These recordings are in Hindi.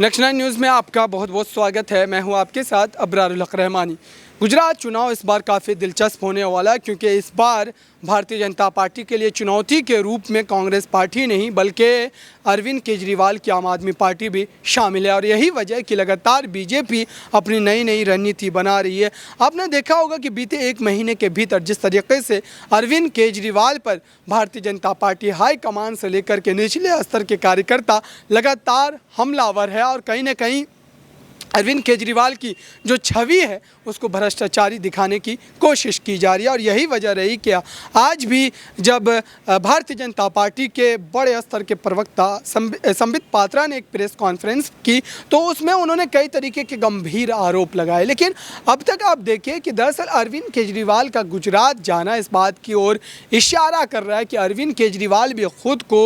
नेक्स्ट 9 न्यूज़ में आपका बहुत बहुत स्वागत है। मैं हूं आपके साथ अब्रारुल हक रहमानी। गुजरात चुनाव इस बार काफ़ी दिलचस्प होने वाला है क्योंकि इस बार भारतीय जनता पार्टी के लिए चुनौती के रूप में कांग्रेस पार्टी नहीं बल्कि अरविंद केजरीवाल की आम आदमी पार्टी भी शामिल है और यही वजह है कि लगातार बीजेपी अपनी नई नई रणनीति बना रही है। आपने देखा होगा कि बीते एक महीने के भीतर जिस तरीके से अरविंद केजरीवाल पर भारतीय जनता पार्टी हाईकमान से लेकर के निचले स्तर के कार्यकर्ता लगातार हमलावर है और कहीं ना कहीं अरविंद केजरीवाल की जो छवि है उसको भ्रष्टाचारी दिखाने की कोशिश की जा रही है और यही वजह रही कि आज भी जब भारतीय जनता पार्टी के बड़े स्तर के प्रवक्ता संबित पात्रा ने एक प्रेस कॉन्फ्रेंस की तो उसमें उन्होंने कई तरीके के गंभीर आरोप लगाए। लेकिन अब तक आप देखिए कि दरअसल अरविंद केजरीवाल का गुजरात जाना इस बात की ओर इशारा कर रहा है कि अरविंद केजरीवाल भी खुद को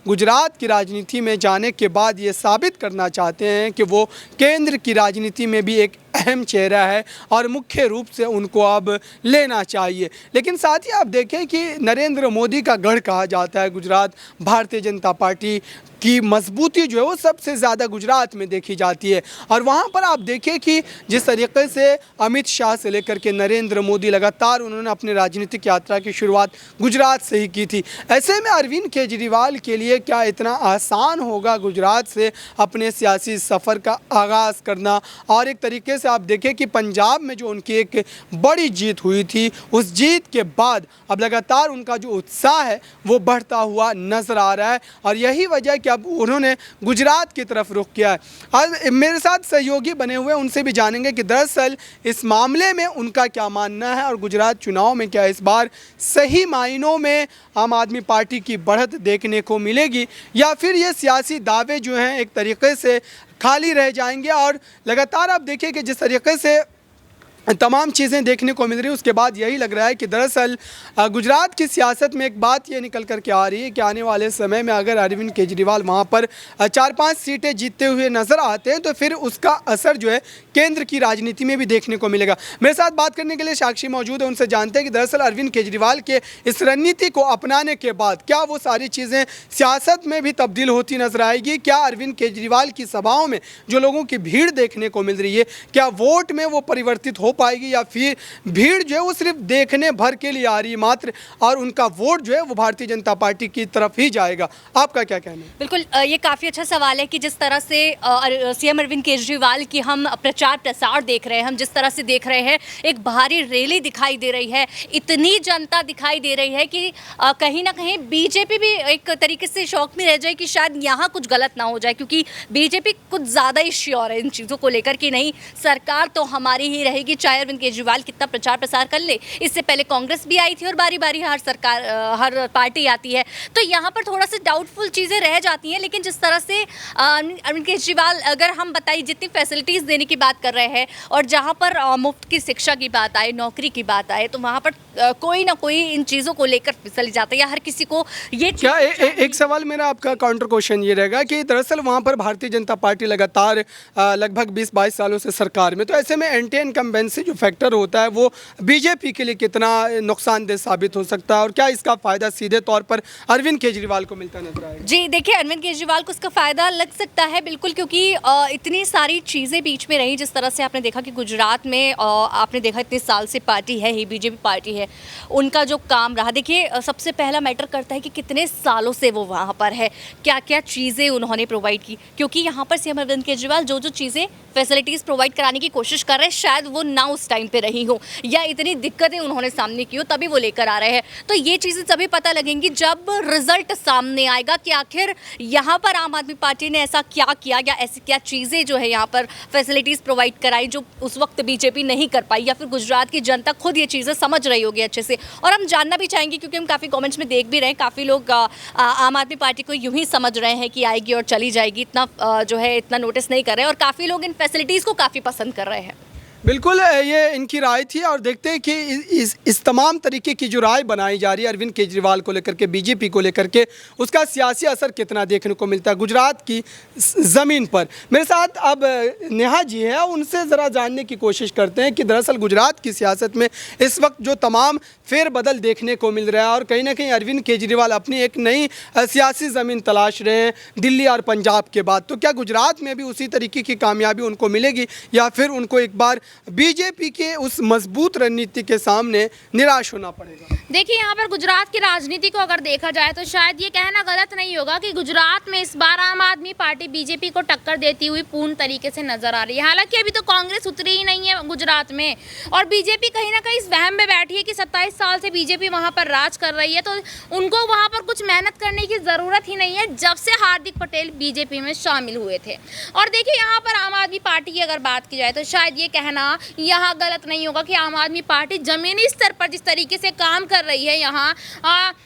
गुजरात की राजनीति में जाने के बाद ये साबित करना चाहते हैं कि वो केंद्र की राजनीति में भी एक अहम चेहरा है और मुख्य रूप से उनको अब लेना चाहिए। लेकिन साथ ही आप देखें कि नरेंद्र मोदी का गढ़ कहा जाता है गुजरात। भारतीय जनता पार्टी की मजबूती जो है वो सबसे ज़्यादा गुजरात में देखी जाती है और वहाँ पर आप देखें कि जिस तरीके से अमित शाह से लेकर के नरेंद्र मोदी लगातार उन्होंने अपनी राजनीतिक यात्रा की शुरुआत गुजरात से ही की थी। ऐसे में अरविंद केजरीवाल के लिए क्या इतना आसान होगा गुजरात से अपने सियासी सफ़र का आगाज़ करना? और एक तरीके से आप देखें कि पंजाब में जो उनकी एक बड़ी जीत हुई थी उस जीत के बाद अब लगातार उनका जो उत्साह है वो बढ़ता हुआ नज़र आ रहा है और यही वजह है कि अब उन्होंने गुजरात की तरफ रुख किया है। आज मेरे साथ सहयोगी बने हुए उनसे भी जानेंगे कि दरअसल इस मामले में उनका क्या मानना है और गुजरात चुनाव में क्या इस बार सही मायनों में आम आदमी पार्टी की बढ़त देखने को मिलेगी या फिर ये सियासी दावे जो हैं एक तरीके से खाली रह जाएंगे। और लगातार आप देखिए कि जिस तरीके से तमाम चीज़ें देखने को मिल रही है उसके बाद यही लग रहा है कि दरअसल गुजरात की सियासत में एक बात ये निकल कर के आ रही है कि आने वाले समय में अगर अरविंद केजरीवाल वहाँ पर 4-5 सीटें जीतते हुए नज़र आते हैं तो फिर उसका असर जो है केंद्र की राजनीति में भी देखने को मिलेगा। मेरे साथ बात करने के लिए साक्षी मौजूद है, उनसे जानते हैं कि दरअसल अरविंद केजरीवाल के इस रणनीति को अपनाने के बाद क्या वो सारी चीज़ें सियासत में भी तब्दील होती नजर आएगी? क्या अरविंद केजरीवाल की सभाओं में जो लोगों की भीड़ देखने को मिल रही है क्या वोट में वो परिवर्तित हो पाएगी या फिर भीड़ जो है वो सिर्फ देखने भर के लिए आ रही है मात्र और उनका वोट जो है वो भारतीय जनता पार्टी की तरफ ही जाएगा? आपका क्या कहना है? बिल्कुल, ये काफ़ी अच्छा सवाल है कि जिस तरह से सीएम अरविंद केजरीवाल की हम प्रचार प्रसार देख रहे हैं, हम जिस तरह से देख रहे हैं एक भारी रैली दिखाई दे रही है, इतनी जनता दिखाई दे रही है कि कहीं ना कहीं बीजेपी भी एक तरीके से शौक में रह जाए कि शायद यहाँ कुछ गलत ना हो जाए क्योंकि बीजेपी कुछ ज़्यादा ही श्योर है इन चीज़ों को लेकर कि नहीं सरकार तो हमारी ही रहेगी चाहे अरविंद केजरीवाल कितना प्रचार प्रसार कर ले। इससे पहले कांग्रेस भी आई थी और बारी बारी हर पार्टी आती है तो यहाँ पर थोड़ा सा डाउटफुल चीज़ें रह जाती हैं। लेकिन जिस तरह से अरविंद केजरीवाल अगर हम बताइए जितनी फैसिलिटीज़ देने की बात कर रहे हैं और जहाँ पर मुफ्त की शिक्षा की बात आए, नौकरी की बात आए तो वहाँ पर कोई ना कोई इन चीज़ों को लेकर फिसल जाता है या हर किसी को ये क्या एक सवाल मेरा आपका काउंटर क्वेश्चन ये रहेगा कि दरअसल वहाँ पर भारतीय जनता पार्टी लगातार लगभग 20-22 सालों से सरकार में, तो ऐसे में एंटी इनकम्बेंसी जो फैक्टर होता है वो बीजेपी के लिए कितना नुकसानदेह साबित हो सकता है और क्या इसका फ़ायदा सीधे तौर पर अरविंद केजरीवाल को मिलता नजर आएगा? जी देखिए, अरविंद केजरीवाल को इसका फ़ायदा लग सकता है बिल्कुल क्योंकि इतनी सारी चीज़ें बीच में रही। जिस तरह से आपने देखा कि गुजरात में आपने देखा इतने साल से पार्टी है ही, बीजेपी पार्टी है, उनका जो काम रहा देखिए सबसे पहला मैटर करता है कि कितने सालों से वो वहाँ पर है, क्या क्या चीज़ें उन्होंने प्रोवाइड की क्योंकि यहाँ पर सीएम अरविंद केजरीवाल जो जो चीज़ें फैसिलिटीज़ प्रोवाइड कराने की कोशिश कर रहे हैं शायद वो ना उस टाइम पे रही हो या इतनी दिक्कतें उन्होंने सामने की हो तभी वो लेकर आ रहे हैं। तो ये चीज़ें तभी पता लगेंगी जब रिजल्ट सामने आएगा कि आखिर यहाँ पर आम आदमी पार्टी ने ऐसा क्या किया या ऐसी क्या चीज़ें जो है यहाँ पर फैसिलिटीज़ प्रोवाइड कराई जो उस वक्त बीजेपी नहीं कर पाई या फिर गुजरात की जनता खुद ये चीज़ें समझ रही होगी अच्छे से। और हम जानना भी चाहेंगे क्योंकि हम काफ़ी कमेंट्स में देख भी रहे हैं काफ़ी लोग आम आदमी पार्टी को यूं ही समझ रहे हैं कि आएगी और चली जाएगी, इतना जो है इतना नोटिस नहीं कर रहे हैं और काफ़ी लोग इन फैसिलिटीज़ को काफ़ी पसंद कर रहे हैं। बिल्कुल ये इनकी राय थी और देखते हैं कि इस तमाम तरीके की जो राय बनाई जा रही है अरविंद केजरीवाल को लेकर के, बीजेपी को लेकर के, उसका सियासी असर कितना देखने को मिलता है गुजरात की ज़मीन पर। मेरे साथ अब नेहा जी है, उनसे ज़रा जानने की कोशिश करते हैं कि दरअसल गुजरात की सियासत में इस वक्त जो तमाम फेरबदल देखने को मिल रहा है और कहीं ना कहीं अरविंद केजरीवाल अपनी एक नई सियासी ज़मीन तलाश रहे हैं दिल्ली और पंजाब के बाद, तो क्या गुजरात में भी उसी तरीके की कामयाबी उनको मिलेगी या फिर उनको एक बार बीजेपी के उस मजबूत रणनीति के सामने निराश होना पड़ेगा? देखिए, यहाँ पर गुजरात की राजनीति को अगर देखा जाए तो शायद ये कहना गलत नहीं होगा कि गुजरात में इस बार आम आदमी पार्टी बीजेपी को टक्कर देती हुई पूर्ण तरीके से नजर आ रही है। हालांकि अभी तो कांग्रेस उतरी ही नहीं है गुजरात में और बीजेपी कहीं ना कहीं इस वहम में बैठी है कि 27 साल से बीजेपी वहाँ पर राज कर रही है, तो उनको वहाँ पर कुछ मेहनत करने की ज़रूरत ही नहीं है जब से हार्दिक पटेल बीजेपी में शामिल हुए थे। और देखिए, यहाँ पर आम आदमी पार्टी की अगर बात की जाए तो शायद ये कहना यहाँ गलत नहीं होगा कि आम आदमी पार्टी जमीनी स्तर पर जिस तरीके से काम कर रही है, यहाँ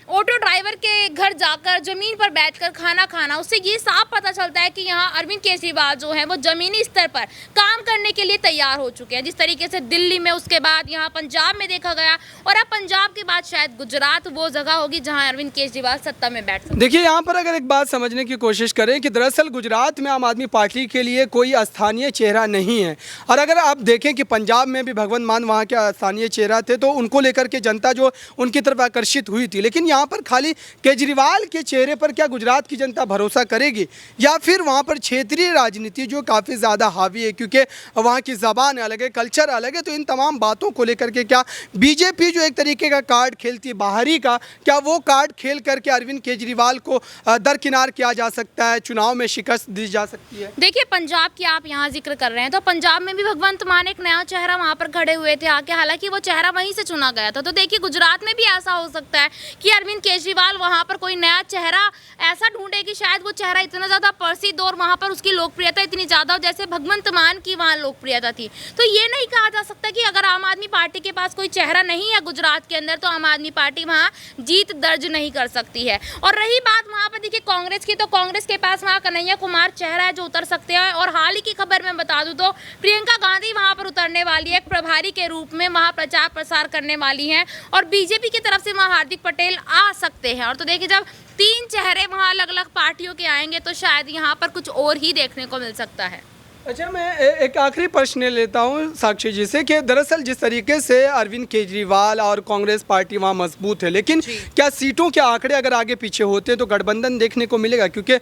ऑटो ड्राइवर के घर जाकर जमीन पर बैठकर खाना खाना, उससे ये साफ पता चलता है कि यहाँ अरविंद केजरीवाल जो है वो जमीनी स्तर पर काम करने के लिए तैयार हो चुके हैं। जिस तरीके से दिल्ली में, उसके बाद यहाँ पंजाब में देखा गया और अब पंजाब के बाद शायद गुजरात वो जगह होगी जहाँ अरविंद केजरीवाल सत्ता में बैठ सकते। देखिए, यहाँ पर अगर एक बात समझने की कोशिश करें कि दरअसल गुजरात में आम आदमी पार्टी के लिए कोई स्थानीय चेहरा नहीं है और अगर आप देखें कि पंजाब में भी भगवंत मान वहाँ के स्थानीय चेहरा थे तो उनको लेकर के जनता जो उनकी तरफ आकर्षित हुई थी, लेकिन यहाँ पर खाली केजरीवाल के चेहरे पर क्या गुजरात की जनता भरोसा करेगी या फिर वहाँ पर क्षेत्रीय राजनीति जो काफ़ी ज़्यादा हावी है, क्योंकि वहाँ की ज़बान अलग है, कल्चर अलग है, तो इन तमाम बातों को लेकर के क्या बीजेपी जो एक तरीके का कार्ड खेलती है बाहरी का, क्या वो कार्ड खेल करके अरविंद केजरीवाल को दरकिनार किया जा सकता है, चुनाव में शिकस्त दी जा सकती है? देखिए, पंजाब की आप यहाँ जिक्र कर रहे हैं तो पंजाब में भी भगवंत मान एक नया चेहरा वहाँ पर खड़े हुए थे आके, हालांकि वो चेहरा वहीं से चुना गया था। तो देखिए, गुजरात में भी ऐसा हो सकता है कि अरविंद केजरीवाल वहाँ पर कोई नया चेहरा ऐसा ढूंढे कि शायद वो चेहरा इतना ज़्यादा प्रसिद्ध और वहाँ पर उसकी लोकप्रियता इतनी ज़्यादा हो जैसे भगवंत मान की वहाँ लोकप्रियता थी। तो ये नहीं कहा जा सकता कि अगर आम आदमी पार्टी के पास कोई चेहरा नहीं है गुजरात के अंदर तो आम आदमी पार्टी वहाँ जीत दर्ज नहीं कर सकती है। और रही बात वहाँ पर देखिए कांग्रेस की, तो कांग्रेस के पास वहाँ कन्हैया कुमार चेहरा है जो उतर सकते हैं। और हाल ही की खबर मैं बता दूँ तो प्रियंका गांधी वहाँ पर उतरने वाली है, एक प्रभारी के रूप में वहाँ प्रचार प्रसार करने वाली हैं और बीजेपी की तरफ से वहाँ हार्दिक पटेल आ सकते हैं। और तो देखिए, जब 3 चेहरे वहाँ अलग अलग पार्टियों के आएंगे तो शायद यहाँ पर कुछ और ही देखने को मिल सकता है। अच्छा, मैं एक आखिरी प्रश्न लेता हूँ साक्षी जी से कि दरअसल जिस तरीके से अरविंद केजरीवाल और कांग्रेस पार्टी वहाँ मजबूत है, लेकिन क्या सीटों के आंकड़े अगर आगे पीछे होते तो गठबंधन देखने को मिलेगा? क्योंकि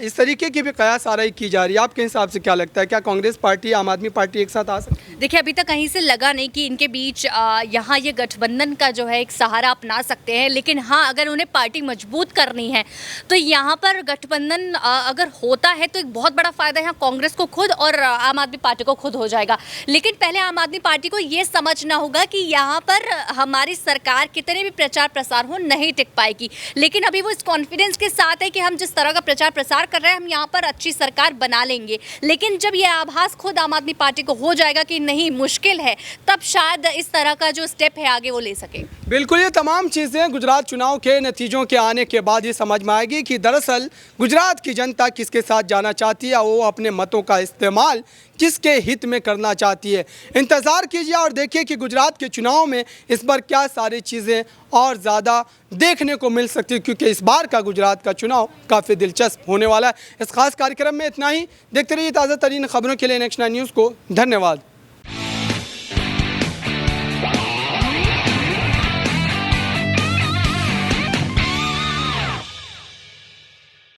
इस तरीके की भी कयास आराई की जा रही है, आपके हिसाब से क्या लगता है, क्या कांग्रेस पार्टी आम आदमी पार्टी एक साथ आ सकती है? देखिए, अभी तक कहीं से लगा नहीं कि इनके बीच यहाँ ये गठबंधन का जो है एक सहारा अपना सकते हैं, लेकिन हाँ, अगर उन्हें पार्टी मजबूत करनी है तो यहाँ पर गठबंधन अगर होता है तो एक बहुत बड़ा फायदा यहाँ कांग्रेस को और आम आदमी पार्टी को खुद हो जाएगा। लेकिन पहले आम आदमी पार्टी को ये समझना होगा कि यहाँ पर हमारी सरकार कितने भी प्रचार प्रसार हो नहीं टिक पाएगी, लेकिन अभी वो इस कॉन्फिडेंस के साथ है कि हम जिस तरह का प्रचार प्रसार कर रहे हैं हम यहाँ पर अच्छी सरकार बना लेंगे। लेकिन जब ये आभास खुद आम आदमी पार्टी को हो जाएगा कि नहीं मुश्किल है, तब शायद इस तरह का जो स्टेप है आगे वो ले सके। बिल्कुल, ये तमाम चीज़ें गुजरात चुनाव के नतीजों के आने के बाद ये समझ में आएगी कि दरअसल गुजरात की जनता किसके साथ जाना चाहती है, वो अपने मतों का इस्तेमाल किसके हित में करना चाहती है। इंतज़ार कीजिए और देखिए कि गुजरात के चुनाव में इस बार क्या सारी चीज़ें और ज़्यादा देखने को मिल सकती है, क्योंकि इस बार का गुजरात का चुनाव काफ़ी दिलचस्प होने वाला है। इस खास कार्यक्रम में इतना ही। देखते रहिए ताज़ा तरीन खबरों के लिए नेक्स्ट 9 न्यूज़ को। धन्यवाद।